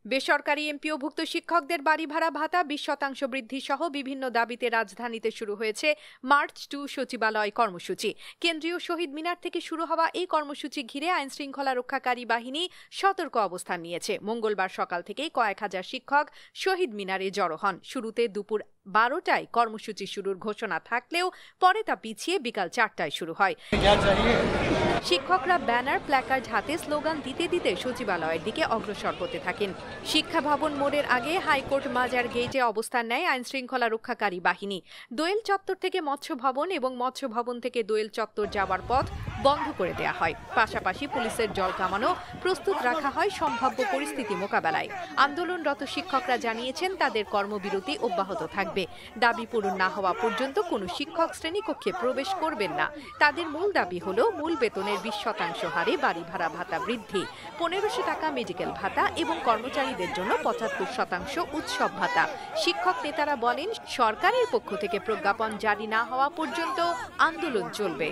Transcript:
বেসরকারি এমপিওভুক্ত শিক্ষকদের বাড়ি ভাড়া ভাতা 20% বৃদ্ধি সহ বিভিন্ন দাবিতে রাজধানীতে শুরু হয়েছে মার্চ টু সচিবালয় কর্মসূচি। কেন্দ্রীয় শহীদ মিনার থেকে শুরু হওয়া এই কর্মসূচি ঘিরে আইন শৃঙ্খলা রক্ষাকারী বাহিনী সতর্ক অবস্থান নিয়েছে। মঙ্গলবার সকাল থেকেই কয়েক হাজার শিক্ষক শহীদ মিনারে জড়ো হন। শুরুতে দুপুর 12টায় কর্মসূচি শুরুর ঘোষণা থাকলেও পরে তা পিছিয়ে বিকাল 4টায় শুরু হয়। শিক্ষকরা ব্যানার প্ল্যাকার্ড হাতে স্লোগান দিতে দিতে সচিবালয়ের দিকে অগ্রসর হতে থাকেন। শিক্ষা ভবন মোড়ের আগে হাইকোর্ট মাজার গেটে অবস্থান নেয় আইন শৃঙ্খলা রক্ষাকারী বাহিনী। দোয়েল চত্বর থেকে মৎস্য ভবন এবং মৎস্য ভবন থেকে দোয়েল চত্বর যাওয়ার পথ বন্ধ করে দেওয়া হয়। পাশাপাশি পুলিশের জল কামানো প্রস্তুত রাখা হয় সম্ভাব্য পরিস্থিতি মোকাবেলায়। আন্দোলনরত শিক্ষকরা জানিয়েছেন তাদের কর্মবিরতি অব্যাহত থাকবে। দাবি পূরণ না হওয়া পর্যন্ত কোনো শিক্ষক শ্রেণীকক্ষে প্রবেশ করবেন না। তাদের মূল দাবি হলো মূল বেতনের 20% হারে বাড়ি ভাড়া ভাতা বৃদ্ধি, 1500 টাকা মেডিকেল ভাতা এবং কর্মচারীদের জন্য 75% উৎসব ভাতা। শিক্ষক নেতারা বলেন, সরকারের পক্ষ থেকে প্রজ্ঞাপন জারি না হওয়া পর্যন্ত আন্দোলন চলবে।